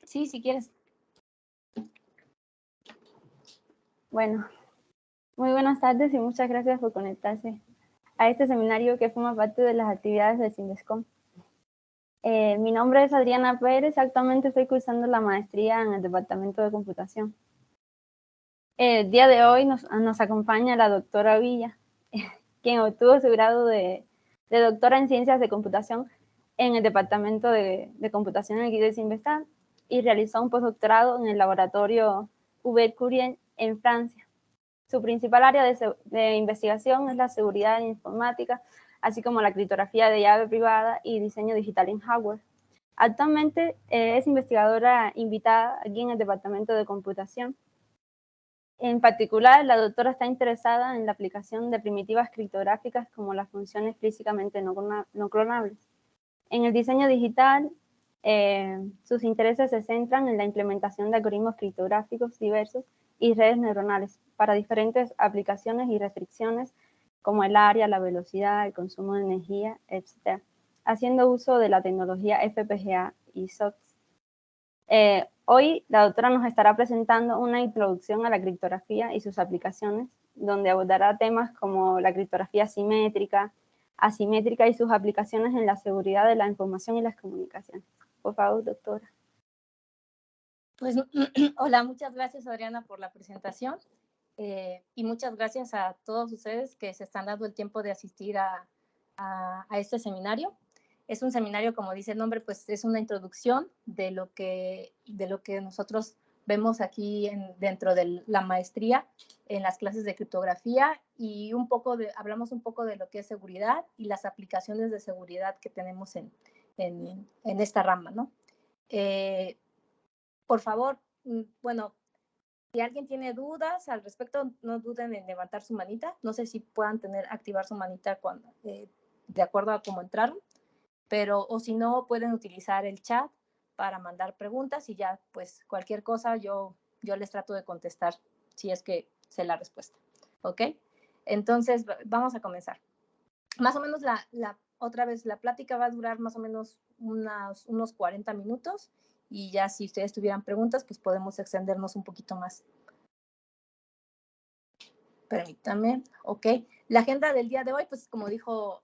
Sí, si quieres. Bueno, muy buenas tardes y muchas gracias por conectarse a este seminario que forma parte de las actividades de Cindescom. Mi nombre es Adriana Pérez, actualmente estoy cursando la maestría en el Departamento de Computación. El día de hoy nos acompaña la doctora Villa, quien obtuvo su grado de doctora en Ciencias de Computación en el Departamento de Computación aquí de Cinvestav y realizó un postdoctorado en el laboratorio Hubert Curien en Francia. Su principal área de investigación es la seguridad en informática, así como la criptografía de llave privada y diseño digital en hardware. Actualmente es investigadora invitada aquí en el Departamento de Computación. En particular, la doctora está interesada en la aplicación de primitivas criptográficas como las funciones físicamente no clonables. En el diseño digital, sus intereses se centran en la implementación de algoritmos criptográficos diversos y redes neuronales para diferentes aplicaciones y restricciones como el área, la velocidad, el consumo de energía, etc., haciendo uso de la tecnología FPGA y SOX. Hoy la doctora nos estará presentando una introducción a la criptografía y sus aplicaciones, donde abordará temas como la criptografía simétrica, asimétrica y sus aplicaciones en la seguridad de la información y las comunicaciones. Por favor, doctora. Pues hola, muchas gracias Adriana por la presentación y muchas gracias a todos ustedes que se están dando el tiempo de asistir a este seminario. Es un seminario, como dice el nombre, pues es una introducción de lo que nosotros vemos aquí dentro de la maestría en las clases de criptografía y hablamos un poco de lo que es seguridad y las aplicaciones de seguridad que tenemos en esta rama, ¿no? Por favor, bueno, si alguien tiene dudas al respecto, no duden en levantar su manita. No sé si puedan activar su manita de acuerdo a cómo entraron, pero o si no, pueden utilizar el chat para mandar preguntas y ya, pues cualquier cosa yo les trato de contestar si es que sé la respuesta. ¿Ok? Entonces, vamos a comenzar. Más o menos otra vez, la plática va a durar más o menos unos 40 minutos y ya si ustedes tuvieran preguntas, pues podemos extendernos un poquito más. Permítanme, ok. La agenda del día de hoy, pues como dijo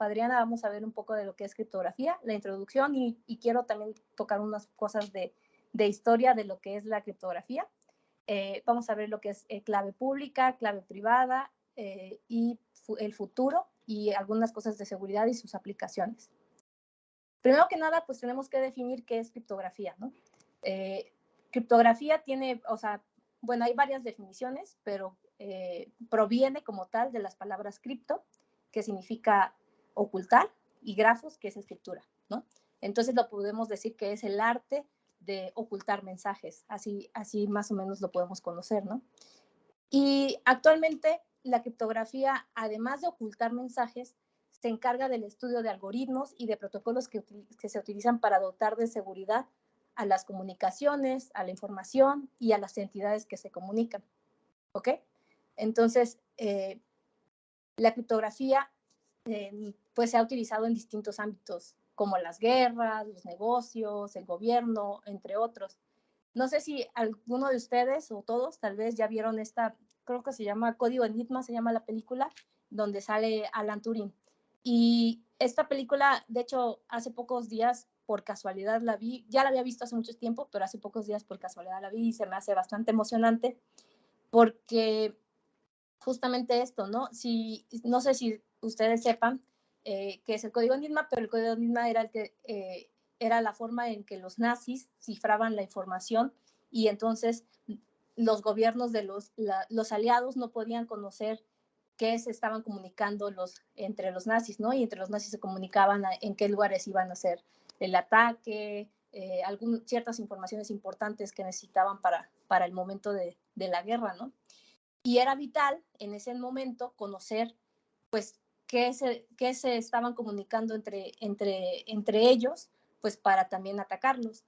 Adriana, vamos a ver un poco de lo que es criptografía, la introducción y quiero también tocar unas cosas de historia de lo que es la criptografía. Vamos a ver lo que es clave pública, clave privada y el futuro y algunas cosas de seguridad y sus aplicaciones. Primero que nada, pues tenemos que definir qué es criptografía, ¿no? Criptografía tiene, o sea, bueno, hay varias definiciones, pero proviene como tal de las palabras cripto, que significa ocultar, y grafos, que es escritura, ¿no? Entonces lo podemos decir que es el arte de ocultar mensajes, así más o menos lo podemos conocer, ¿no? Y actualmente la criptografía, además de ocultar mensajes, se encarga del estudio de algoritmos y de protocolos que se utilizan para dotar de seguridad a las comunicaciones, a la información y a las entidades que se comunican. ¿Ok? Entonces, la criptografía pues se ha utilizado en distintos ámbitos, como las guerras, los negocios, el gobierno, entre otros. No sé si alguno de ustedes o todos tal vez ya vieron creo que se llama Código Enigma, se llama la película, donde sale Alan Turing. Y esta película, de hecho, hace pocos días por casualidad la vi, ya la había visto hace mucho tiempo, pero hace pocos días por casualidad la vi y se me hace bastante emocionante porque justamente esto, ¿no? No sé si ustedes sepan qué es el Código Enigma, pero el Código Enigma era la forma en que los nazis cifraban la información y entonces los gobiernos de los aliados no podían conocer qué se estaban comunicando entre los nazis, ¿no? Y entre los nazis se comunicaban en qué lugares iban a hacer el ataque, ciertas informaciones importantes que necesitaban para el momento de la guerra, ¿no? Y era vital en ese momento conocer, pues, qué se estaban comunicando entre ellos, pues, para también atacarlos.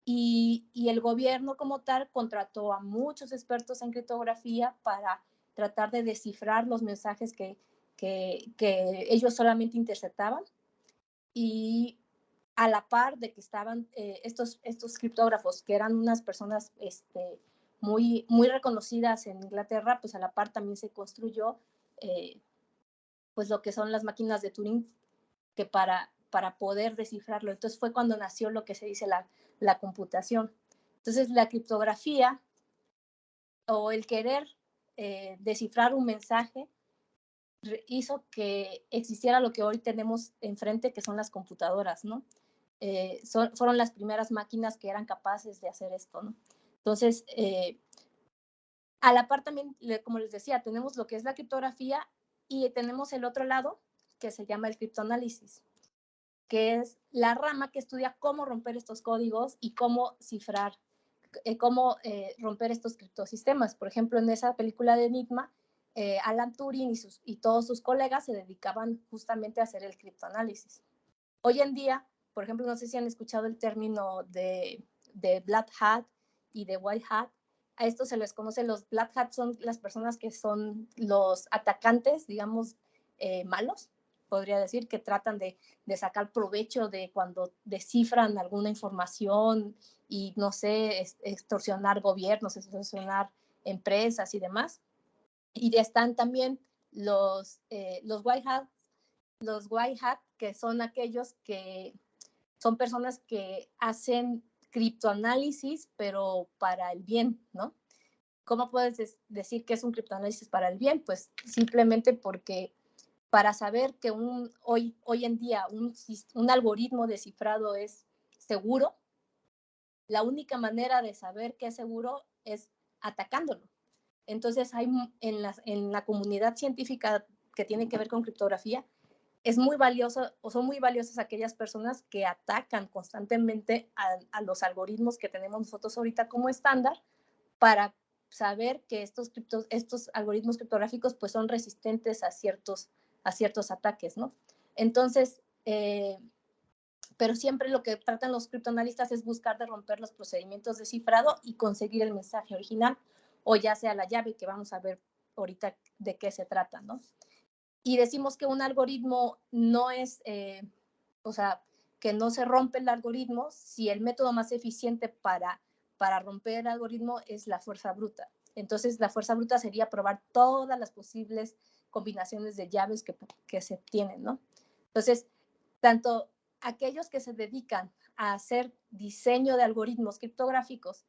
Y el gobierno como tal contrató a muchos expertos en criptografía para tratar de descifrar los mensajes que ellos solamente interceptaban. Y a la par de que estaban estos criptógrafos, que eran unas personas muy reconocidas en Inglaterra, pues a la par también se construyó pues lo que son las máquinas de Turing, que para poder descifrarlo. Entonces fue cuando nació lo que se dice la computación. Entonces la criptografía o el querer descifrar un mensaje hizo que existiera lo que hoy tenemos enfrente, que son las computadoras, ¿no? Fueron las primeras máquinas que eran capaces de hacer esto, ¿no? Entonces, a la par también, como les decía, tenemos lo que es la criptografía y tenemos el otro lado, que se llama el criptoanálisis, que es la rama que estudia cómo romper estos códigos y cómo cifrar, cómo romper estos criptosistemas. Por ejemplo, en esa película de Enigma, Alan Turing y todos sus colegas se dedicaban justamente a hacer el criptoanálisis. Hoy en día, por ejemplo, no sé si han escuchado el término de Black Hat y de White Hat. A esto se les conoce, los Black Hat son las personas que son los atacantes, digamos, malos, podría decir, que tratan de sacar provecho de cuando descifran alguna información y, no sé, extorsionar gobiernos, extorsionar empresas y demás. Y están también los White Hat, que son aquellos que son personas que hacen criptoanálisis, pero para el bien, ¿no? ¿Cómo puedes decir que es un criptoanálisis para el bien? Pues simplemente porque para saber que hoy en día un algoritmo descifrado es seguro, la única manera de saber que es seguro es atacándolo. Entonces, hay en la comunidad científica que tiene que ver con criptografía, es muy valioso o son muy valiosas aquellas personas que atacan constantemente a los algoritmos que tenemos nosotros ahorita como estándar para saber que estos algoritmos criptográficos pues son resistentes a ciertos ataques, ¿no? Entonces, pero siempre lo que tratan los criptoanalistas es buscar de romper los procedimientos de cifrado y conseguir el mensaje original, o ya sea la llave, que vamos a ver ahorita de qué se trata, ¿no? Y decimos que un algoritmo no es, o sea, que no se rompe el algoritmo si el método más eficiente para romper el algoritmo es la fuerza bruta. Entonces, la fuerza bruta sería probar todas las posibles combinaciones de llaves que se tienen, ¿no? Entonces, tanto aquellos que se dedican a hacer diseño de algoritmos criptográficos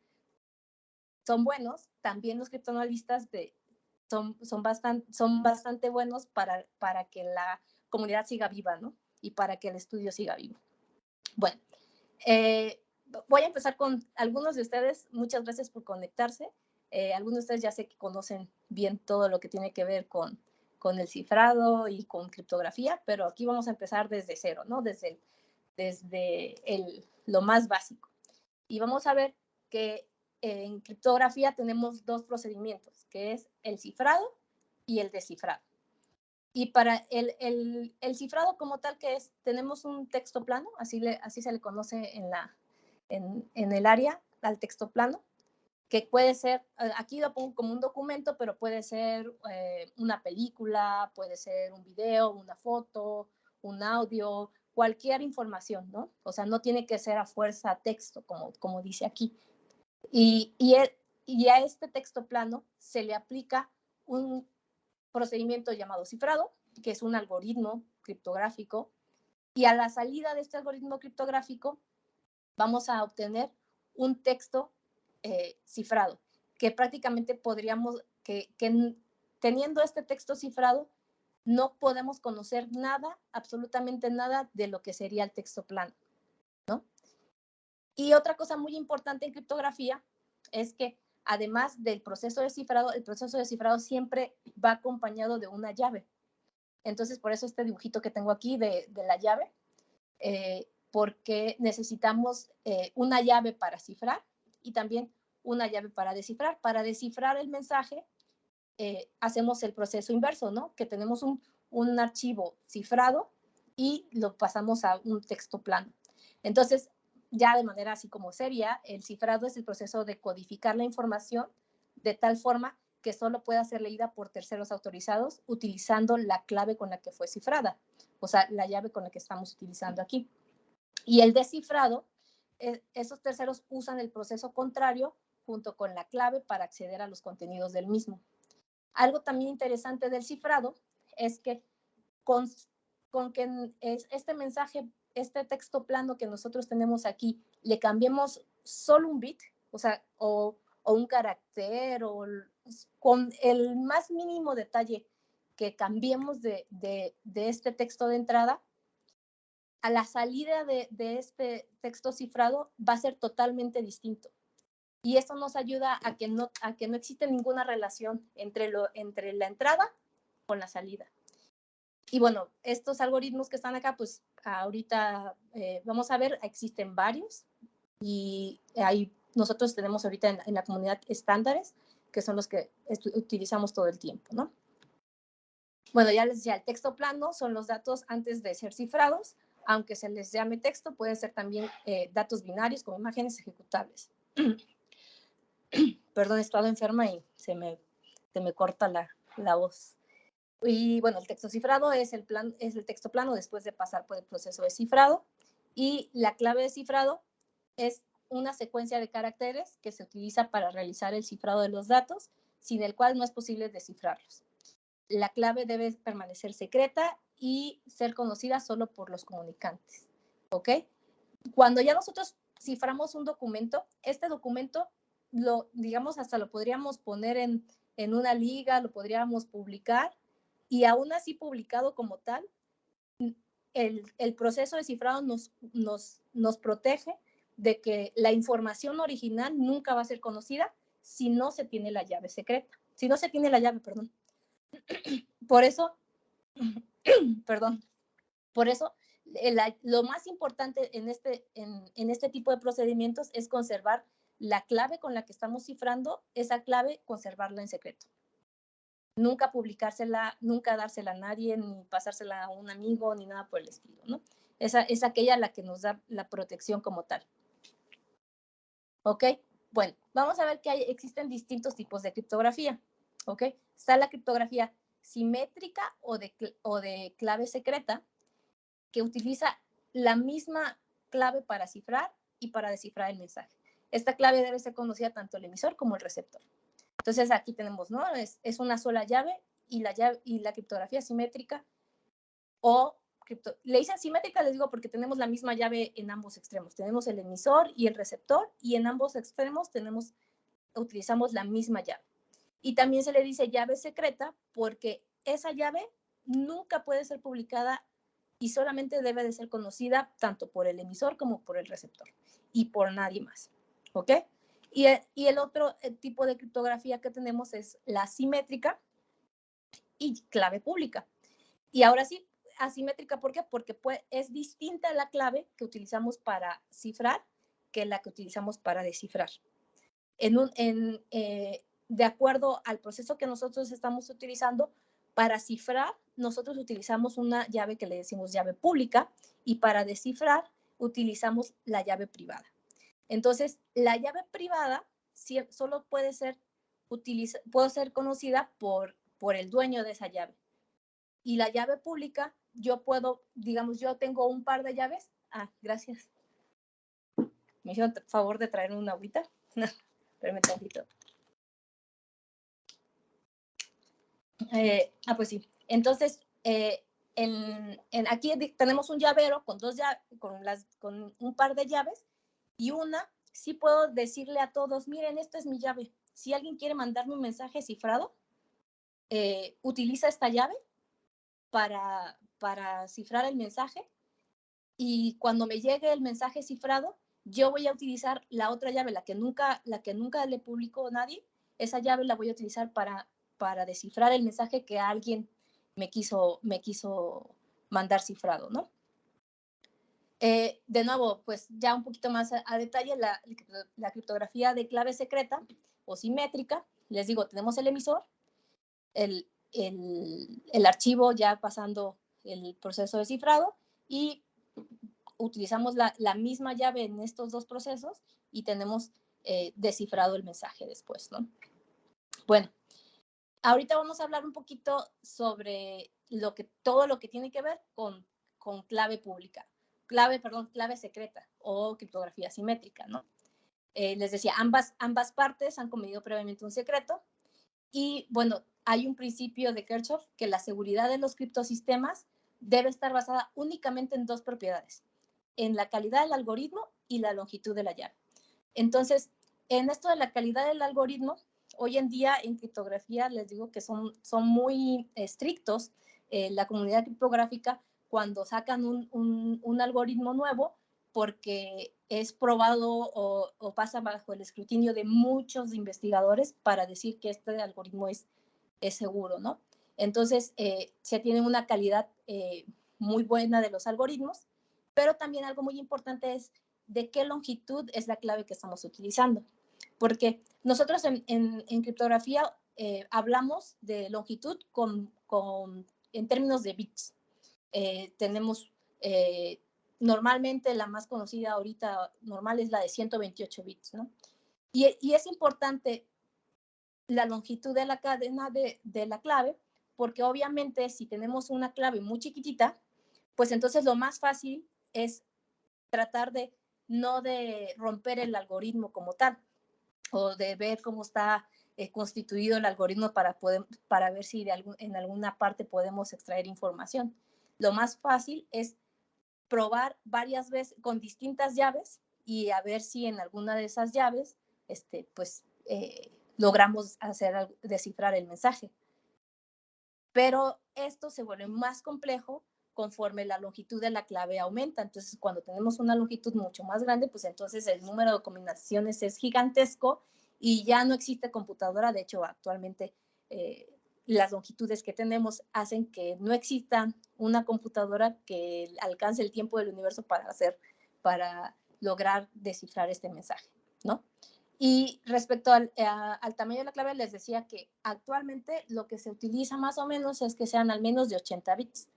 son buenos, también los criptoanalistas son bastante buenos para que la comunidad siga viva, ¿no? Y para que el estudio siga vivo. Bueno, voy a empezar con algunos de ustedes. Muchas gracias por conectarse. Algunos de ustedes ya sé que conocen bien todo lo que tiene que ver con el cifrado y con criptografía, pero aquí vamos a empezar desde cero, ¿no? Desde lo más básico. Y vamos a ver que en criptografía tenemos dos procedimientos, que es el cifrado y el descifrado. Y para el cifrado como tal, que es, tenemos un texto plano, así se le conoce en el área al texto plano, que puede ser, aquí lo pongo como un documento, pero puede ser una película, puede ser un video, una foto, un audio, cualquier información, ¿no? O sea, no tiene que ser a fuerza texto, como dice aquí. Y a este texto plano se le aplica un procedimiento llamado cifrado, que es un algoritmo criptográfico, y a la salida de este algoritmo criptográfico vamos a obtener un texto cifrado, que prácticamente podríamos, que teniendo este texto cifrado, no podemos conocer nada, absolutamente nada de lo que sería el texto plano, ¿no? Y otra cosa muy importante en criptografía es que además del proceso de cifrado, el proceso de cifrado siempre va acompañado de una llave. Entonces, por eso este dibujito que tengo aquí de la llave, porque necesitamos una llave para cifrar y también una llave para descifrar. Para descifrar el mensaje, hacemos el proceso inverso, ¿no? Que tenemos un archivo cifrado y lo pasamos a un texto plano. Entonces, ya de manera así como seria, el cifrado es el proceso de codificar la información de tal forma que solo pueda ser leída por terceros autorizados utilizando la clave con la que fue cifrada, o sea, la llave con la que estamos utilizando aquí. Y el descifrado, esos terceros usan el proceso contrario junto con la clave para acceder a los contenidos del mismo. Algo también interesante del cifrado es que con que este mensaje, este texto plano que nosotros tenemos aquí, le cambiemos solo un bit, o sea, o un carácter, o con el más mínimo detalle que cambiemos de este texto de entrada, a la salida de este texto cifrado va a ser totalmente distinto. Y eso nos ayuda a que no existe ninguna relación entre la entrada con la salida. Y bueno, estos algoritmos que están acá, pues ahorita vamos a ver, existen varios y nosotros tenemos ahorita en la comunidad estándares, que son los que utilizamos todo el tiempo, ¿no? Bueno, ya les decía, el texto plano son los datos antes de ser cifrados, aunque se les llame texto, pueden ser también datos binarios como imágenes ejecutables. Perdón, he estado enferma y se me corta la voz. Y bueno, el texto cifrado es el texto plano después de pasar por el proceso de cifrado. Y la clave de cifrado es una secuencia de caracteres que se utiliza para realizar el cifrado de los datos, sin el cual no es posible descifrarlos. La clave debe permanecer secreta y ser conocida solo por los comunicantes. ¿Ok? Cuando ya nosotros ciframos un documento, este documento, digamos, hasta lo podríamos poner en una liga, lo podríamos publicar, y aún así publicado como tal, el proceso de cifrado nos protege de que la información original nunca va a ser conocida si no se tiene la llave secreta. Si no se tiene la llave, perdón. Por eso, perdón, por eso lo más importante en este tipo de procedimientos es conservar la clave con la que estamos cifrando, esa clave, conservarla en secreto. Nunca publicársela, nunca dársela a nadie, ni pasársela a un amigo, ni nada por el estilo, ¿no? Esa es aquella la que nos da la protección como tal. ¿Ok? Bueno, vamos a ver que existen distintos tipos de criptografía. ¿Ok? Está la criptografía simétrica o de clave secreta, que utiliza la misma clave para cifrar y para descifrar el mensaje. Esta clave debe ser conocida tanto el emisor como el receptor. Entonces aquí tenemos, ¿no? Es una sola llave y la criptografía simétrica le dicen simétrica, les digo, porque tenemos la misma llave en ambos extremos. Tenemos el emisor y el receptor y en ambos extremos utilizamos la misma llave. Y también se le dice llave secreta porque esa llave nunca puede ser publicada y solamente debe de ser conocida tanto por el emisor como por el receptor y por nadie más. ¿Ok? Y el otro tipo de criptografía que tenemos es la asimétrica y clave pública. Y ahora sí, asimétrica, ¿por qué? Porque es distinta la clave que utilizamos para cifrar que la que utilizamos para descifrar. De acuerdo al proceso que nosotros estamos utilizando, para cifrar, nosotros utilizamos una llave que le decimos llave pública y para descifrar utilizamos la llave privada. Entonces, la llave privada solo puede ser conocida por el dueño de esa llave. Y la llave pública, yo tengo un par de llaves. Ah, gracias. Me hicieron favor de traer una agüita. Espérame tantito. Pues sí. Entonces, aquí tenemos un llavero con un par de llaves y una, sí puedo decirle a todos, miren, esta es mi llave. Si alguien quiere mandarme un mensaje cifrado, utiliza esta llave para cifrar el mensaje, y cuando me llegue el mensaje cifrado, yo voy a utilizar la otra llave, la que nunca le publicó a nadie. Esa llave la voy a utilizar para descifrar el mensaje que alguien me quiso mandar cifrado, ¿no? De nuevo, pues ya un poquito más a detalle, la criptografía de clave secreta o simétrica, les digo, tenemos el emisor, el archivo ya pasando el proceso de cifrado, y utilizamos la misma llave en estos dos procesos y tenemos descifrado el mensaje después, ¿no? Bueno, ahorita vamos a hablar un poquito sobre todo lo que tiene que ver con clave pública. clave secreta o criptografía simétrica, ¿no? Les decía, ambas partes han cometido previamente un secreto y, bueno, hay un principio de Kirchhoff que la seguridad de los criptosistemas debe estar basada únicamente en dos propiedades, en la calidad del algoritmo y la longitud de la llave. Entonces, en esto de la calidad del algoritmo, hoy en día en criptografía les digo que son muy estrictos. La comunidad criptográfica cuando sacan un algoritmo nuevo, porque es probado o pasa bajo el escrutinio de muchos investigadores para decir que este algoritmo es seguro, ¿no? Entonces, se tiene una calidad muy buena de los algoritmos, pero también algo muy importante es de qué longitud es la clave que estamos utilizando. Porque nosotros en criptografía hablamos de longitud en términos de bits. Tenemos normalmente la más conocida ahorita normal es la de 128 bits, ¿no? Y es importante la longitud de la cadena de la clave, porque obviamente si tenemos una clave muy chiquitita, pues entonces lo más fácil es tratar de no de romper el algoritmo como tal, o de ver cómo está constituido el algoritmo para ver si en alguna parte podemos extraer información. Lo más fácil es probar varias veces con distintas llaves y a ver si en alguna de esas llaves pues logramos descifrar el mensaje. Pero esto se vuelve más complejo conforme la longitud de la clave aumenta. Entonces, cuando tenemos una longitud mucho más grande, pues entonces el número de combinaciones es gigantesco y ya no existe computadora. De hecho, actualmente las longitudes que tenemos hacen que no exista una computadora que alcance el tiempo del universo para lograr descifrar este mensaje, ¿no? Y respecto al tamaño de la clave, les decía que actualmente lo que se utiliza más o menos es que sean al menos de 80 bits,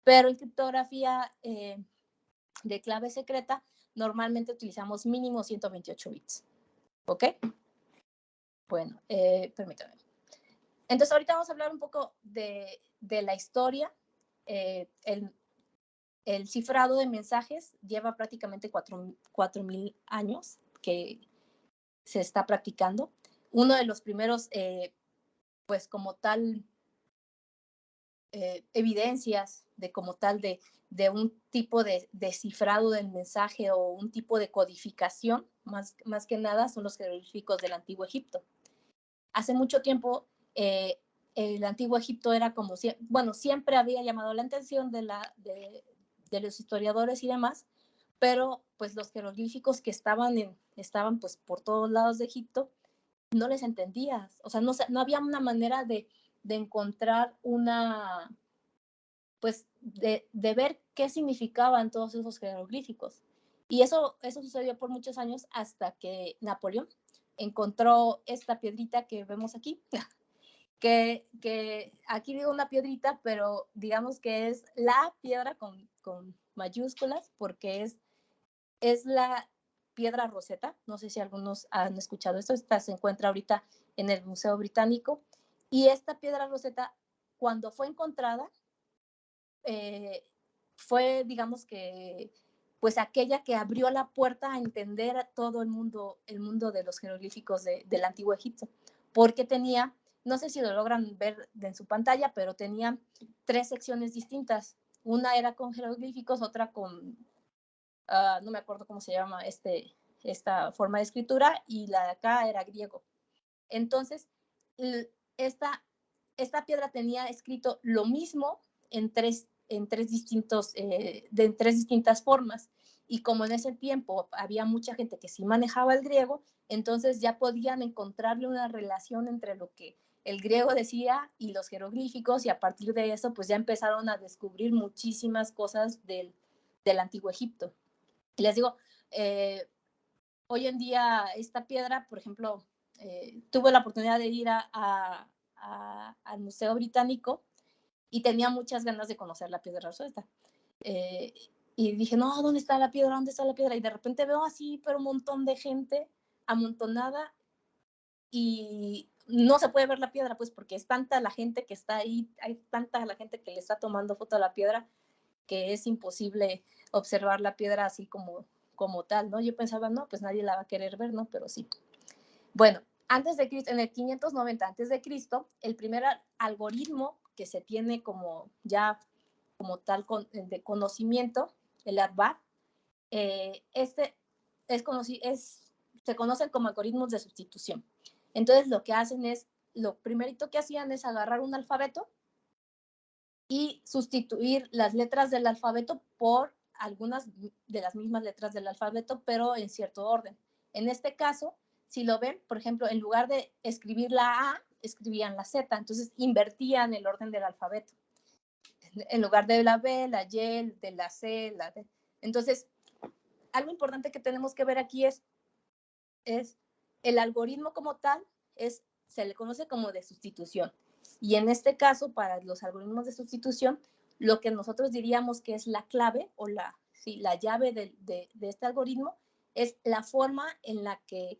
pero en criptografía de clave secreta normalmente utilizamos mínimo 128 bits, ¿ok? Bueno, permítanme. Entonces ahorita vamos a hablar un poco de la historia. El cifrado de mensajes lleva prácticamente 4.000 años que se está practicando. Uno de los primeros, pues como tal, evidencias de como tal de un tipo de cifrado del mensaje o un tipo de codificación, más que nada, son los jeroglíficos del Antiguo Egipto. Hace mucho tiempo, el Antiguo Egipto era como, bueno, siempre había llamado la atención de los historiadores y demás, pero pues los jeroglíficos que estaban pues por todos lados de Egipto, no les entendías, o sea, no había una manera de encontrar pues de ver qué significaban todos esos jeroglíficos. Y eso sucedió por muchos años hasta que Napoleón encontró esta piedrita que vemos aquí, que aquí digo una piedrita, pero digamos que es la piedra con mayúsculas, porque es la piedra Rosetta. No sé si algunos han escuchado esto. Esta se encuentra ahorita en el Museo Británico. Y esta piedra Rosetta, cuando fue encontrada, fue, digamos que, pues aquella que abrió la puerta a entender a todo el mundo de los jeroglíficos del Antiguo Egipto, porque tenía, no sé si lo logran ver en su pantalla, pero tenía 3 secciones distintas. Una era con jeroglíficos, otra con no me acuerdo cómo se llama esta forma de escritura, y la de acá era griego. Entonces, esta piedra tenía escrito lo mismo en tres distintas formas. Y como en ese tiempo había mucha gente que sí manejaba el griego, entonces ya podían encontrarle una relación entre lo que el griego decía y los jeroglíficos, y a partir de eso pues ya empezaron a descubrir muchísimas cosas del Antiguo Egipto. Y les digo, hoy en día esta piedra, por ejemplo, tuve la oportunidad de ir al Museo Británico y tenía muchas ganas de conocer la piedra Rosetta. Y dije, no, ¿dónde está la piedra? ¿Dónde está la piedra? Y de repente veo así, pero un montón de gente amontonada y no se puede ver la piedra, pues porque es tanta la gente que está ahí, hay tanta la gente que le está tomando foto a la piedra que es imposible observar la piedra así como tal, ¿no? Yo pensaba, no, pues nadie la va a querer ver, ¿no? Pero sí. Bueno, antes de Cristo, en el 590 antes de Cristo, el primer algoritmo que se tiene como ya como tal de conocimiento, el ADVAC, se conocen como algoritmos de sustitución. Entonces lo que hacen es, lo primerito que hacían es agarrar un alfabeto y sustituir las letras del alfabeto por algunas de las mismas letras del alfabeto, pero en cierto orden. En este caso, si lo ven, por ejemplo, en lugar de escribir la A, escribían la Z, entonces invertían el orden del alfabeto. En lugar de la B, la Y, de la C, la D. Entonces, algo importante que tenemos que ver aquí es el algoritmo como tal, se le conoce como de sustitución. Y en este caso, para los algoritmos de sustitución, lo que nosotros diríamos que es la clave o la llave de este algoritmo es la forma en la que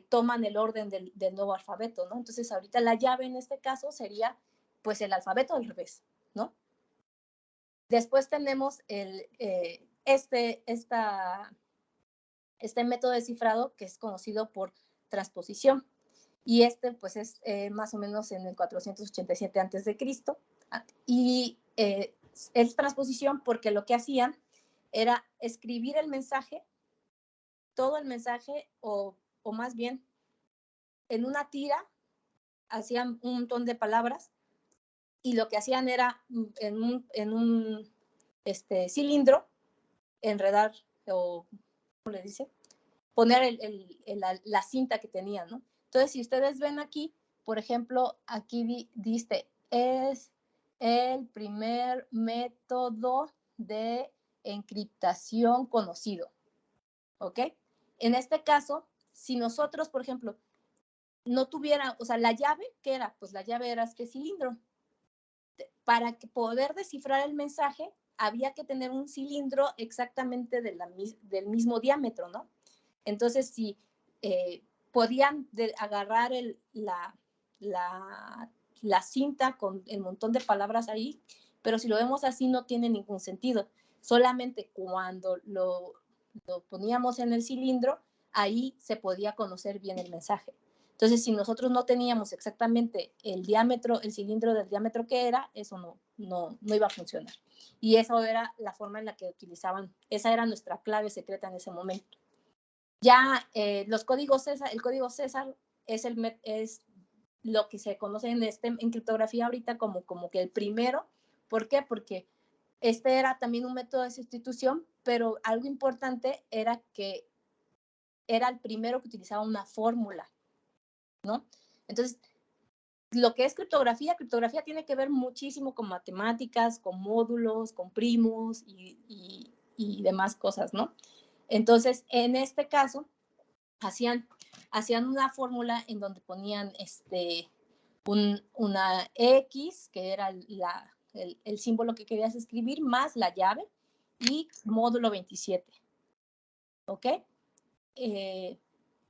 toman el orden del nuevo alfabeto, ¿no? Entonces, ahorita la llave en este caso sería, pues, el alfabeto al revés, ¿no? Después tenemos este método de cifrado que es conocido por transposición. Y pues es más o menos en el 487 antes de Cristo. Y es transposición porque lo que hacían era escribir el mensaje, todo el mensaje, o más bien en una tira, hacían un montón de palabras y lo que hacían era en un cilindro, enredar, o ¿cómo le dice? Poner la cinta que tenían, ¿no? Entonces, si ustedes ven aquí, por ejemplo, aquí dice, es el primer método de encriptación conocido, ¿ok? En este caso, si nosotros, por ejemplo, no tuviera, o sea, la llave, ¿qué era? Pues la llave era este cilindro. Para poder descifrar el mensaje, había que tener un cilindro exactamente del mismo diámetro, ¿no? Entonces, si podían agarrar la cinta con el montón de palabras ahí, pero si lo vemos así no tiene ningún sentido. Solamente cuando lo poníamos en el cilindro, ahí se podía conocer bien el mensaje. Entonces, si nosotros no teníamos exactamente el cilindro del diámetro que era, eso no iba a funcionar. Y eso era la forma en la que utilizaban, esa era nuestra clave secreta en ese momento. Ya el código César es lo que se conoce en criptografía ahorita como que el primero. ¿Por qué? Porque este era también un método de sustitución, pero algo importante era que era el primero que utilizaba una fórmula, ¿no? Entonces, lo que es criptografía tiene que ver muchísimo con matemáticas, con módulos, con primos y demás cosas, ¿no? Entonces, en este caso, hacían una fórmula en donde ponían una X, que era el símbolo que querías escribir, más la llave, y módulo 27. ¿Ok?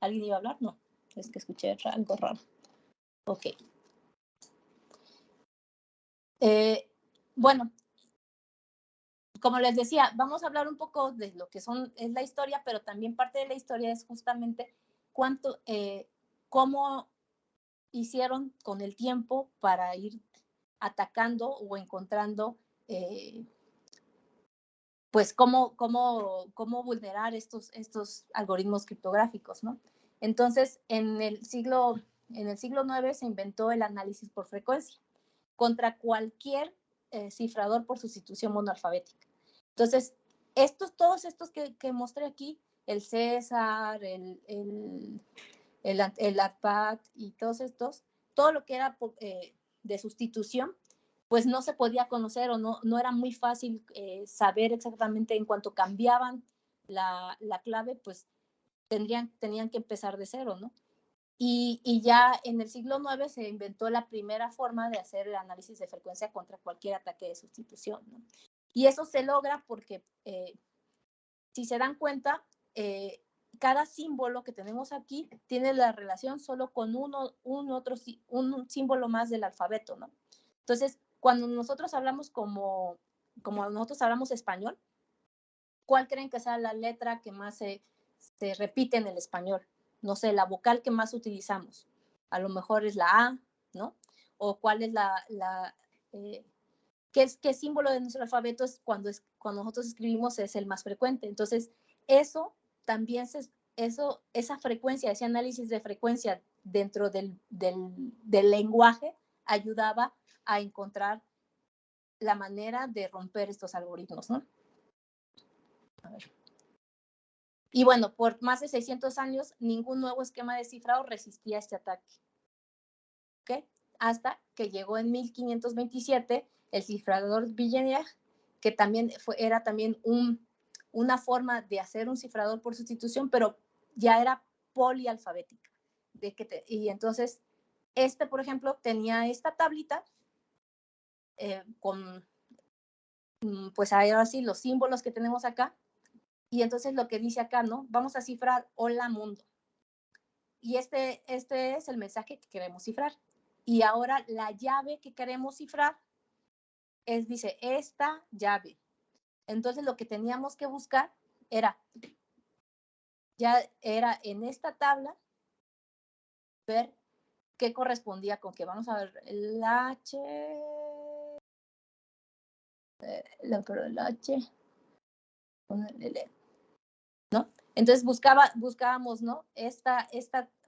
¿Alguien iba a hablar? No, es que escuché algo raro. Ok. Bueno, como les decía, vamos a hablar un poco de lo que es la historia, pero también parte de la historia es justamente cómo hicieron con el tiempo para ir atacando o encontrando, pues, cómo vulnerar estos algoritmos criptográficos, ¿no? Entonces, en el siglo IX se inventó el análisis por frecuencia contra cualquier cifrador por sustitución monoalfabética. Entonces, todos estos que mostré aquí, el César, el ADPAC y todos estos, todo lo que era de sustitución, pues no se podía conocer o no era muy fácil saber exactamente en cuanto cambiaban la clave, pues tenían que empezar de cero, ¿no? Y ya en el siglo IX se inventó la primera forma de hacer el análisis de frecuencia contra cualquier ataque de sustitución, ¿no? Y eso se logra porque, si se dan cuenta, cada símbolo que tenemos aquí tiene la relación solo con un símbolo más del alfabeto, ¿no? Entonces, cuando nosotros hablamos como como nosotros hablamos español, ¿cuál creen que sea la letra que más se repite en el español? No sé, la vocal que más utilizamos. A lo mejor es la A, ¿no? O cuál es qué símbolo de nuestro alfabeto es cuando nosotros escribimos es el más frecuente. Entonces, eso también esa frecuencia, ese análisis de frecuencia dentro del lenguaje ayudaba a encontrar la manera de romper estos algoritmos, ¿no? A ver. Y bueno, por más de 600 años, ningún nuevo esquema de cifrado resistía este ataque. ¿Ok? Hasta que llegó en 1527 el cifrador Villeneuve, que también era también una forma de hacer un cifrador por sustitución, pero ya era polialfabética. Y entonces, por ejemplo, tenía esta tablita con, pues ahora sí, los símbolos que tenemos acá. Y entonces lo que dice acá, ¿no? Vamos a cifrar hola mundo. Y este es el mensaje que queremos cifrar. Y ahora la llave que queremos cifrar dice esta llave. Entonces lo que teníamos que buscar era en esta tabla ver qué correspondía con qué. Vamos a ver el H, el H, con el L, ¿no? Entonces buscábamos, ¿no?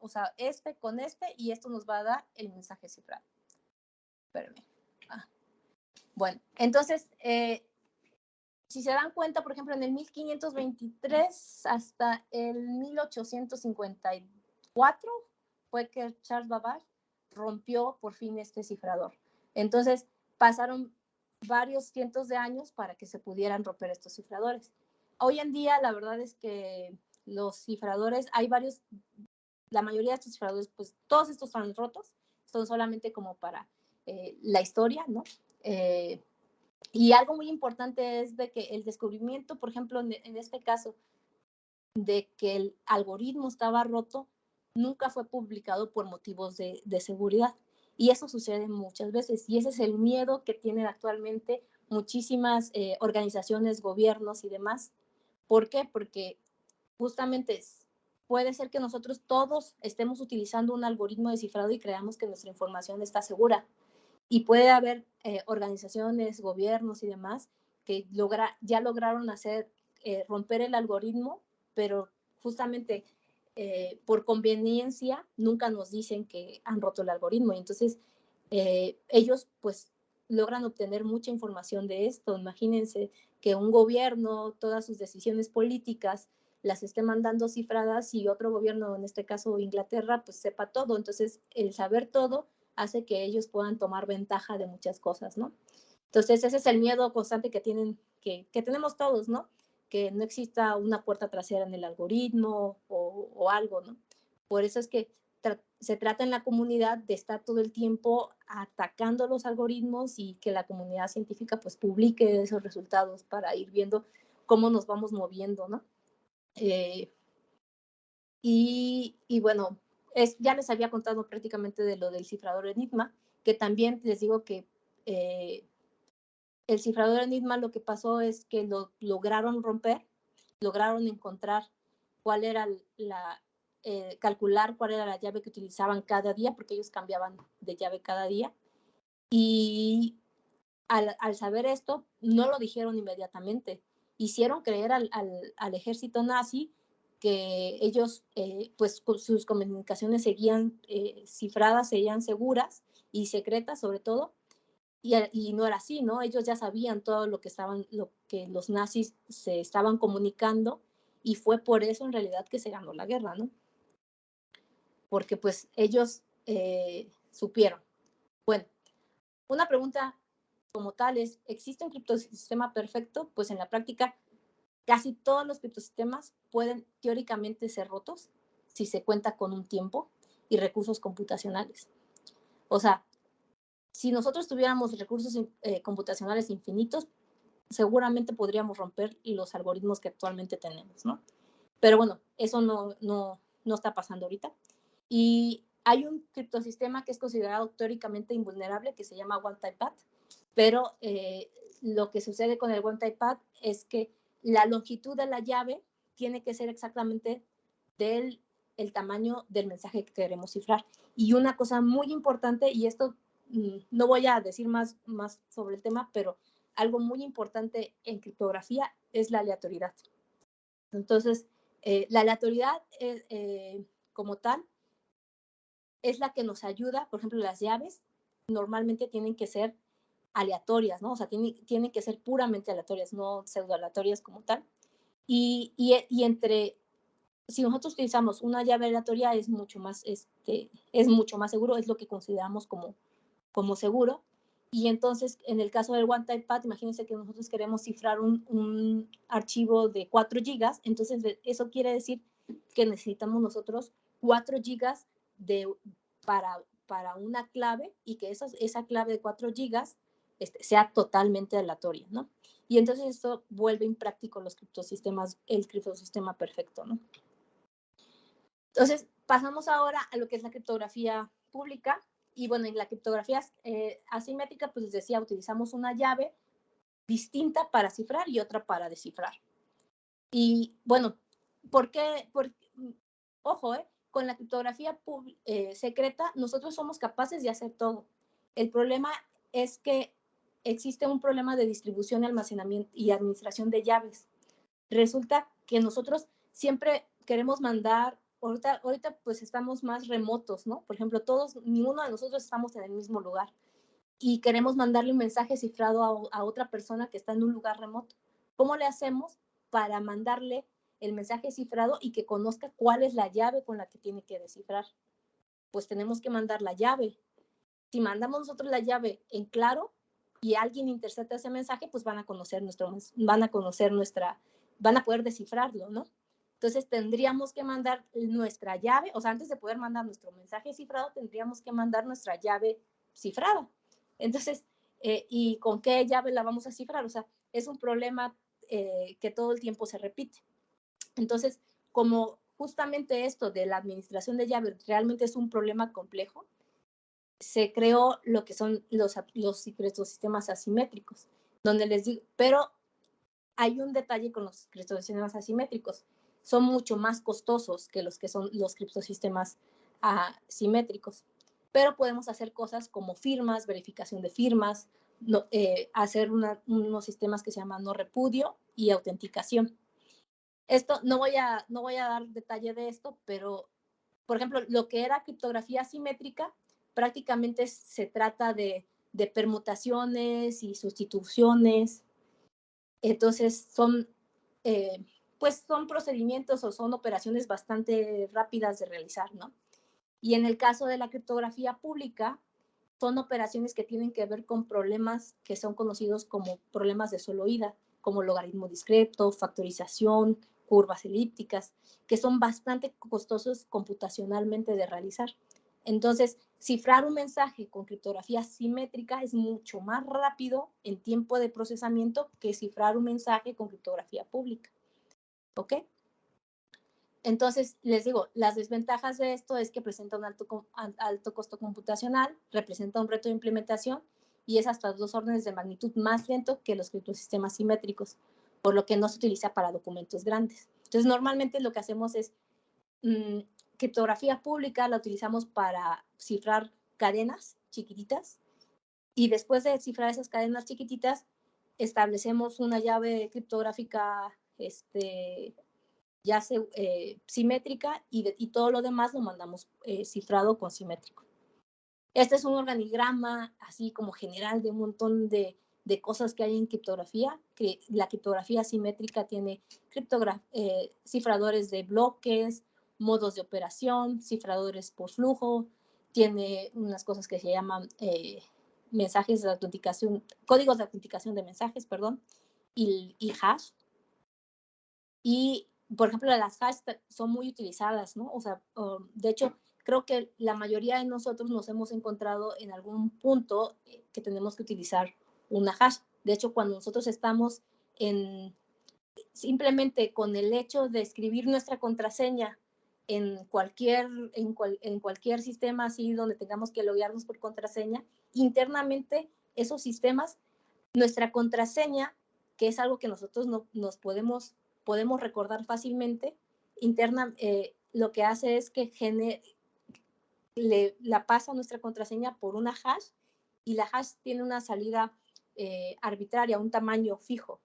O sea, con y esto nos va a dar el mensaje cifrado. Espérame. Bueno, entonces, si se dan cuenta, por ejemplo, en el 1523 hasta el 1854 fue que Charles Babbage rompió por fin este cifrador. Entonces, pasaron varios cientos de años para que se pudieran romper estos cifradores. Hoy en día, la verdad es que los cifradores, la mayoría de estos cifradores, pues todos estos están rotos, son solamente como para la historia, ¿no? Y algo muy importante es de que el descubrimiento, por ejemplo, en este caso, de que el algoritmo estaba roto, nunca fue publicado por motivos de seguridad. Y eso sucede muchas veces. Y ese es el miedo que tienen actualmente muchísimas organizaciones, gobiernos y demás. ¿Por qué? Porque justamente puede ser que nosotros todos estemos utilizando un algoritmo de cifrado y creamos que nuestra información está segura. Y puede haber organizaciones, gobiernos y demás que ya lograron romper el algoritmo, pero justamente por conveniencia nunca nos dicen que han roto el algoritmo. Y entonces ellos pues logran obtener mucha información de esto. Imagínense que un gobierno, todas sus decisiones políticas las esté mandando cifradas y otro gobierno, en este caso Inglaterra, pues sepa todo. Entonces el saber todo hace que ellos puedan tomar ventaja de muchas cosas, ¿no? Entonces, ese es el miedo constante que tenemos todos, ¿no? Que no exista una puerta trasera en el algoritmo o algo, ¿no? Por eso es que se trata en la comunidad de estar todo el tiempo atacando los algoritmos y que la comunidad científica pues publique esos resultados para ir viendo cómo nos vamos moviendo, ¿no? Y bueno, ya les había contado prácticamente de lo del cifrador Enigma, que también les digo que el cifrador Enigma lo que pasó es que lo lograron romper, lograron encontrar cuál era calcular cuál era la llave que utilizaban cada día, porque ellos cambiaban de llave cada día. Y al saber esto, no lo dijeron inmediatamente. Hicieron creer al ejército nazi que ellos, pues sus comunicaciones seguían cifradas, seguían seguras y secretas sobre todo, y no era así, ¿no? Ellos ya sabían todo lo que los nazis se estaban comunicando, y fue por eso en realidad que se ganó la guerra, ¿no? Porque pues ellos supieron. Bueno, una pregunta como tal es, ¿existe un criptosistema perfecto? Pues en la práctica casi todos los criptosistemas pueden teóricamente ser rotos si se cuenta con un tiempo y recursos computacionales. O sea, si nosotros tuviéramos recursos computacionales infinitos, seguramente podríamos romper los algoritmos que actualmente tenemos, ¿no? Pero bueno, eso no está pasando ahorita. Y hay un criptosistema que es considerado teóricamente invulnerable, que se llama One Time Path, pero lo que sucede con el OneTypePad es que la longitud de la llave tiene que ser exactamente del el tamaño del mensaje que queremos cifrar. Y una cosa muy importante, y esto no voy a decir más sobre el tema, pero algo muy importante en criptografía es la aleatoriedad. Entonces, la aleatoriedad como tal es la que nos ayuda. Por ejemplo, las llaves normalmente tienen que ser aleatorias, ¿no? O sea, tienen que ser puramente aleatorias, no pseudoaleatorias como tal. Y entre, si nosotros utilizamos una llave aleatoria, es mucho más seguro, es lo que consideramos como seguro. Y entonces, en el caso del OneTypePad, imagínense que nosotros queremos cifrar un archivo de 4 gigas, entonces eso quiere decir que necesitamos nosotros 4 gigas para una clave, y que esa clave de 4 gigas sea totalmente aleatoria, ¿no? Y entonces esto vuelve impráctico los criptosistemas, el criptosistema perfecto, ¿no? Entonces, pasamos ahora a lo que es la criptografía pública. Y bueno, en la criptografía asimétrica, pues les decía, utilizamos una llave distinta para cifrar y otra para descifrar. Y bueno, ¿por qué? Ojo, con la criptografía secreta, nosotros somos capaces de hacer todo. El problema es que existe un problema de distribución, almacenamiento y administración de llaves. Resulta que nosotros siempre queremos mandar, ahorita pues estamos más remotos, ¿no? Por ejemplo, ninguno de nosotros estamos en el mismo lugar y queremos mandarle un mensaje cifrado a otra persona que está en un lugar remoto. ¿Cómo le hacemos para mandarle el mensaje cifrado y que conozca cuál es la llave con la que tiene que descifrar? Pues tenemos que mandar la llave. Si mandamos nosotros la llave en claro y alguien intercepta ese mensaje, pues van a poder descifrarlo, ¿no? Entonces tendríamos que mandar nuestra llave, o sea, antes de poder mandar nuestro mensaje cifrado, tendríamos que mandar nuestra llave cifrada. Entonces, ¿y con qué llave la vamos a cifrar? O sea, es un problema que todo el tiempo se repite. Entonces, como justamente esto de la administración de llaves realmente es un problema complejo, se creó lo que son los criptosistemas asimétricos, donde les digo, pero hay un detalle con los criptosistemas asimétricos, son mucho más costosos que son los criptosistemas asimétricos, pero podemos hacer cosas como firmas, verificación de firmas, hacer unos sistemas que se llaman no repudio y autenticación. Esto no voy a dar detalle de esto, pero por ejemplo, lo que era criptografía asimétrica prácticamente se trata de permutaciones y sustituciones. Entonces pues son procedimientos o son operaciones bastante rápidas de realizar, ¿no? Y en el caso de la criptografía pública, son operaciones que tienen que ver con problemas que son conocidos como problemas de soloída, como logaritmo discreto, factorización, curvas elípticas, que son bastante costosos computacionalmente de realizar. Entonces, cifrar un mensaje con criptografía simétrica es mucho más rápido en tiempo de procesamiento que cifrar un mensaje con criptografía pública. ¿Ok? Entonces, les digo, las desventajas de esto es que presenta un alto costo computacional, representa un reto de implementación y es hasta 2 órdenes de magnitud más lento que los criptosistemas simétricos, por lo que no se utiliza para documentos grandes. Entonces, normalmente lo que hacemos es criptografía pública la utilizamos para cifrar cadenas chiquititas y después de cifrar esas cadenas chiquititas, establecemos una llave criptográfica ya simétrica y todo lo demás lo mandamos cifrado con simétrico. Este es un organigrama así como general de un montón de cosas que hay en criptografía, que la criptografía simétrica tiene cifradores de bloques, modos de operación, cifradores por flujo, tiene unas cosas que se llaman mensajes de autenticación, códigos de autenticación de mensajes, perdón, y hash. Y, por ejemplo, las hash son muy utilizadas, ¿no? O sea, de hecho, creo que la mayoría de nosotros nos hemos encontrado en algún punto que tenemos que utilizar una hash. De hecho, cuando nosotros estamos simplemente con el hecho de escribir nuestra contraseña en cualquier sistema así donde tengamos que loguearnos por contraseña, internamente esos sistemas Nuestra contraseña, que es algo que nosotros no, nos podemos recordar fácilmente, lo que hace es que la pasa nuestra contraseña por una hash, y la hash tiene una salida arbitraria, un tamaño fijo,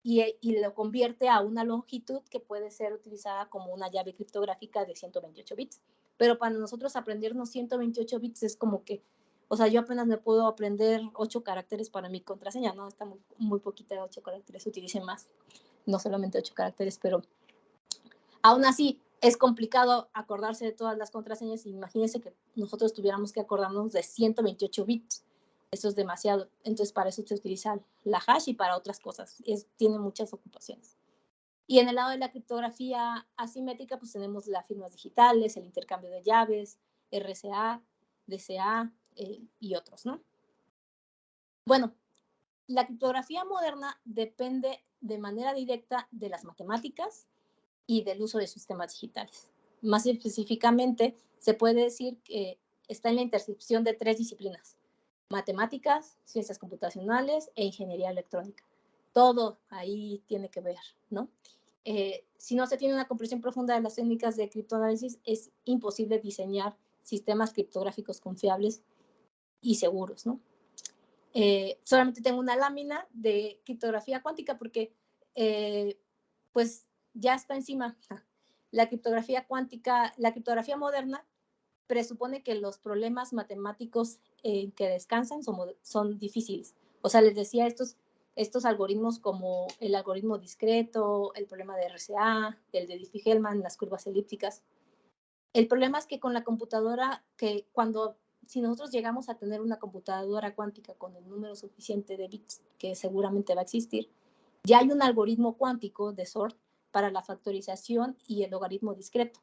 y lo convierte a una longitud que puede ser utilizada como una llave criptográfica de 128 bits. Pero para nosotros aprendernos 128 bits es como que, o sea, yo apenas me puedo aprender 8 caracteres para mi contraseña, ¿no? Está muy poquita de 8 caracteres, utilice más, no solamente 8 caracteres, pero aún así es complicado acordarse de todas las contraseñas. Imagínense que nosotros tuviéramos que acordarnos de 128 bits. Eso es demasiado. Entonces, para eso se utiliza la hash y para otras cosas. Tiene muchas ocupaciones. Y en el lado de la criptografía asimétrica, pues tenemos las firmas digitales, el intercambio de llaves, RSA, DCA y otros, ¿no? Bueno, la criptografía moderna depende de manera directa de las matemáticas y del uso de sistemas digitales. Más específicamente, se puede decir que está en la intersección de 3 disciplinas: matemáticas, ciencias computacionales e ingeniería electrónica. Todo ahí tiene que ver, ¿no? Si no se tiene una comprensión profunda de las técnicas de criptoanálisis, es imposible diseñar sistemas criptográficos confiables y seguros, ¿no? Solamente tengo una lámina de criptografía cuántica porque, pues, ya está encima. La criptografía cuántica, la criptografía moderna presupone que los problemas matemáticos que descansan son difíciles. O sea, les decía, estos algoritmos como el algoritmo discreto, el problema de RCA, el de Diffie-Hellman, las curvas elípticas. El problema es que con la computadora, si nosotros llegamos a tener una computadora cuántica con el número suficiente de bits, que seguramente va a existir, ya hay un algoritmo cuántico de sort para la factorización y el logaritmo discreto.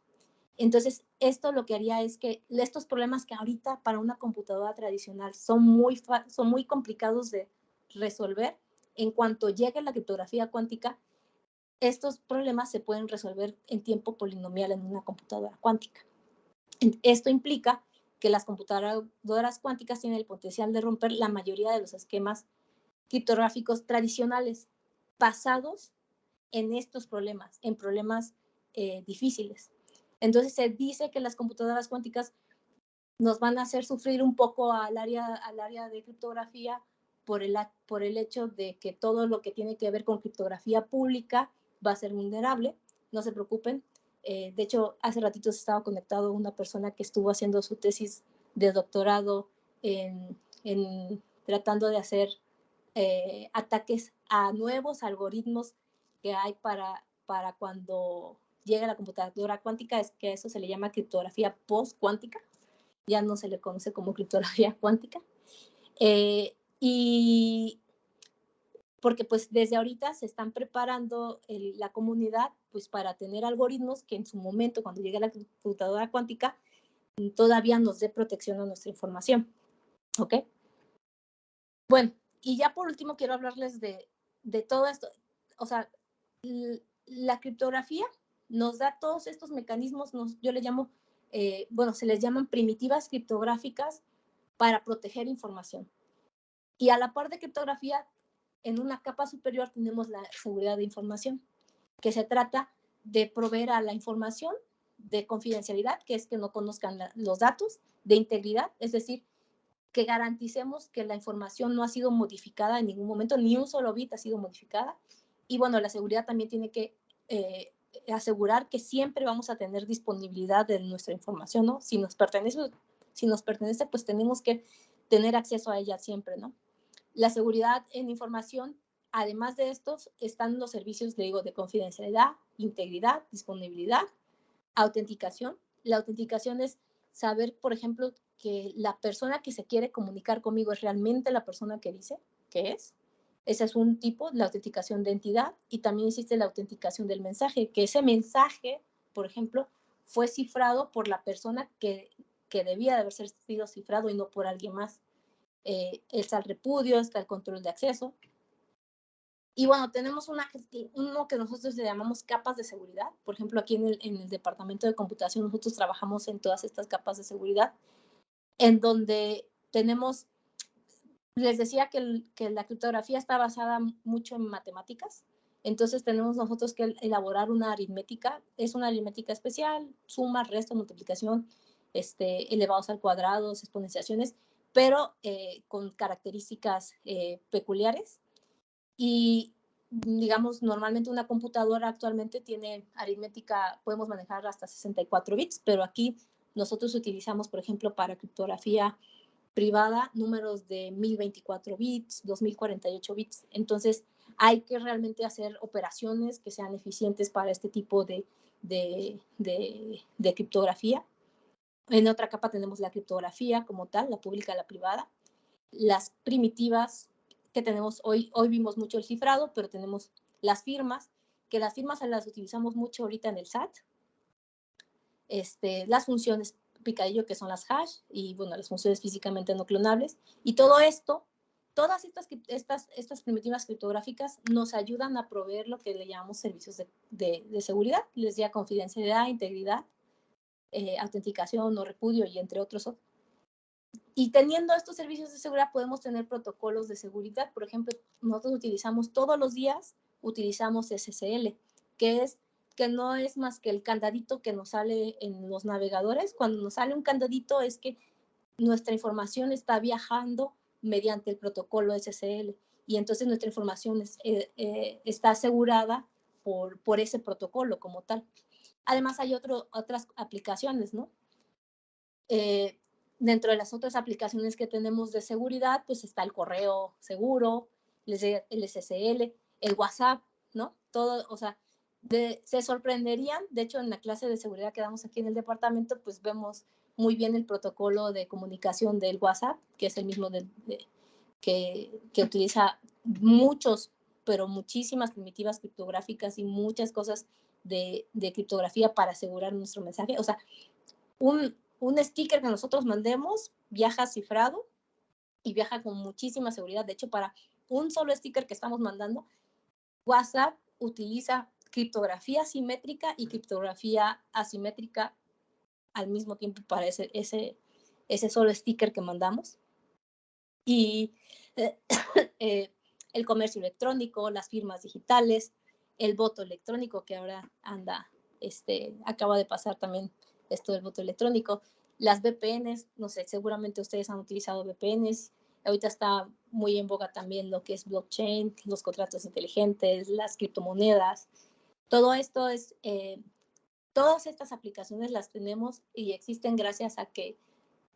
Entonces, esto lo que haría es que estos problemas que ahorita para una computadora tradicional son muy complicados de resolver, en cuanto llegue la criptografía cuántica, estos problemas se pueden resolver en tiempo polinomial en una computadora cuántica. Esto implica que las computadoras cuánticas tienen el potencial de romper la mayoría de los esquemas criptográficos tradicionales basados en estos problemas, en problemas difíciles. Entonces se dice que las computadoras cuánticas nos van a hacer sufrir un poco al área de criptografía por el hecho de que todo lo que tiene que ver con criptografía pública va a ser vulnerable. No se preocupen. De hecho, hace ratito estaba conectado una persona que estuvo haciendo su tesis de doctorado tratando de hacer ataques a nuevos algoritmos que hay para cuando llega la computadora cuántica, es que a eso se le llama criptografía post-cuántica, ya no se le conoce como criptografía cuántica. Y porque pues desde ahorita se están preparando la comunidad pues para tener algoritmos que en su momento, cuando llegue la computadora cuántica, todavía nos dé protección a nuestra información. ¿Ok? Bueno, y ya por último quiero hablarles de todo esto. O sea, la criptografía nos da todos estos mecanismos, yo le llamo, se les llaman primitivas criptográficas para proteger información. Y a la par de criptografía, en una capa superior tenemos la seguridad de información, que se trata de proveer a la información de confidencialidad, que es que no conozcan los datos, de integridad, es decir, que garanticemos que la información no ha sido modificada en ningún momento, ni un solo bit ha sido modificada. Y bueno, la seguridad también tiene que asegurar que siempre vamos a tener disponibilidad de nuestra información, ¿no? Si nos pertenece, pues tenemos que tener acceso a ella siempre, ¿no? La seguridad en información, además de estos, están los servicios, le digo, de confidencialidad, integridad, disponibilidad, autenticación. La autenticación es saber, por ejemplo, que la persona que se quiere comunicar conmigo es realmente la persona que dice que es. Ese es un tipo, la autenticación de entidad, y también existe la autenticación del mensaje, que ese mensaje, por ejemplo, fue cifrado por la persona que debía de haber sido cifrado y no por alguien más. Está el repudio, está el control de acceso. Y bueno, tenemos uno que nosotros le llamamos capas de seguridad. Por ejemplo, aquí en el departamento de computación nosotros trabajamos en todas estas capas de seguridad, en donde tenemos Les decía que la criptografía está basada mucho en matemáticas. Entonces tenemos nosotros que elaborar una aritmética. Es una aritmética especial, suma, resta, multiplicación, elevados al cuadrado, exponenciaciones, pero con características peculiares. Y digamos, normalmente una computadora actualmente tiene aritmética, podemos manejar hasta 64 bits, pero aquí nosotros utilizamos, por ejemplo, para criptografía privada, números de 1024 bits, 2048 bits. Entonces, hay que realmente hacer operaciones que sean eficientes para este tipo de criptografía. En otra capa tenemos la criptografía como tal, la pública, la privada. Las primitivas que tenemos hoy vimos mucho el cifrado, pero tenemos las firmas, que las firmas las utilizamos mucho ahorita en el SAT. Las funciones picadillo, que son las hash, y bueno, las funciones físicamente no clonables. Y todo esto, todas estas primitivas criptográficas nos ayudan a proveer lo que le llamamos servicios de seguridad. Les da confidencialidad, integridad, autenticación o repudio, y entre otros. Y teniendo estos servicios de seguridad podemos tener protocolos de seguridad. Por ejemplo, nosotros utilizamos todos los días, utilizamos SSL, que no es más que el candadito que nos sale en los navegadores. Cuando nos sale un candadito es que nuestra información está viajando mediante el protocolo SSL, y entonces nuestra información está asegurada por ese protocolo como tal. Además hay otras aplicaciones, ¿no? Dentro de las otras aplicaciones que tenemos de seguridad, pues está el correo seguro, el SSL, el WhatsApp, ¿no? Todo, o sea, se sorprenderían. De hecho, en la clase de seguridad que damos aquí en el departamento, pues vemos muy bien el protocolo de comunicación del WhatsApp, que es el mismo que utiliza muchos, pero muchísimas primitivas criptográficas y muchas cosas de criptografía para asegurar nuestro mensaje. O sea, un sticker que nosotros mandemos viaja cifrado y viaja con muchísima seguridad. De hecho, para un solo sticker que estamos mandando, WhatsApp utiliza criptografía simétrica y criptografía asimétrica al mismo tiempo para ese solo sticker que mandamos. Y el comercio electrónico, las firmas digitales, el voto electrónico, que ahora acaba de pasar también esto del voto electrónico, las VPNs, no sé, seguramente ustedes han utilizado VPNs. Ahorita está muy en boga también lo que es blockchain, los contratos inteligentes, las criptomonedas. Todo esto todas estas aplicaciones las tenemos y existen gracias a que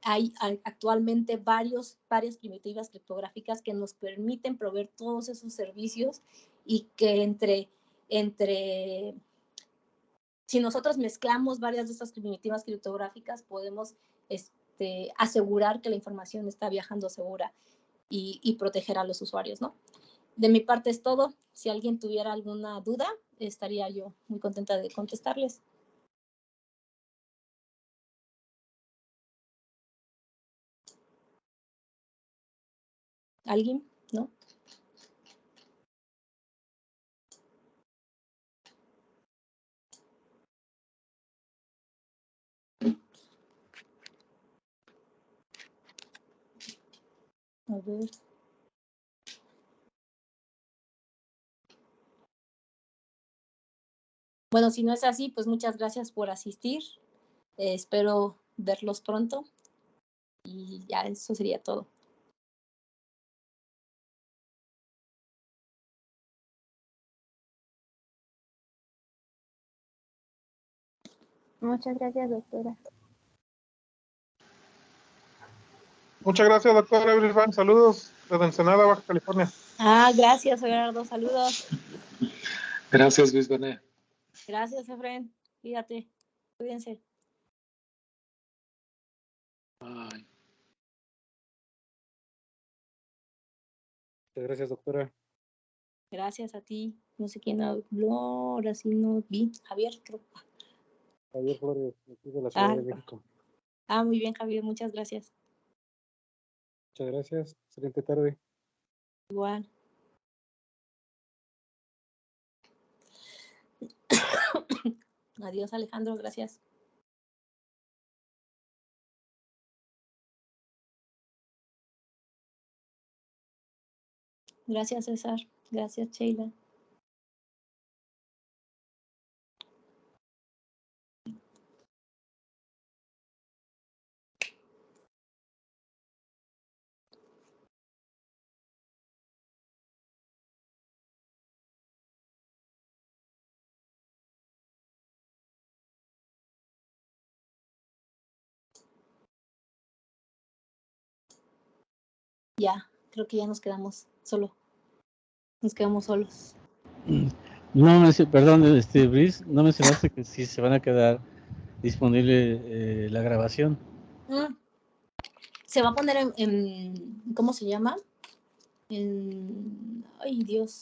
hay actualmente varias primitivas criptográficas que nos permiten proveer todos esos servicios, y que si nosotros mezclamos varias de estas primitivas criptográficas, podemos asegurar que la información está viajando segura y proteger a los usuarios, ¿no? De mi parte es todo. Si alguien tuviera alguna duda, estaría yo muy contenta de contestarles. ¿Alguien? ¿No? A ver. Bueno, si no es así, pues muchas gracias por asistir. Espero verlos pronto y ya eso sería todo. Muchas gracias, doctora. Muchas gracias, doctora Brisbane. Saludos desde Ensenada, Baja California. Gracias, Gerardo. Saludos. Gracias, Brisbane. Gracias, Efren. Cuídate. Cuídense. Bye. Muchas gracias, doctora. Gracias a ti. No sé quién habló, ahora sí no vi. Javier, creo. Javier Flores, aquí de la Ciudad de México. Muy bien, Javier. Muchas gracias. Muchas gracias. Excelente tarde. Igual. Adiós, Alejandro. Gracias. Gracias, César. Gracias, Sheila. Ya, creo que ya nos quedamos solos. Nos quedamos solos. No, perdón, Brice, no mencionaste que si se van a quedar disponible la grabación. Se va a poner ¿cómo se llama? Ay, Dios.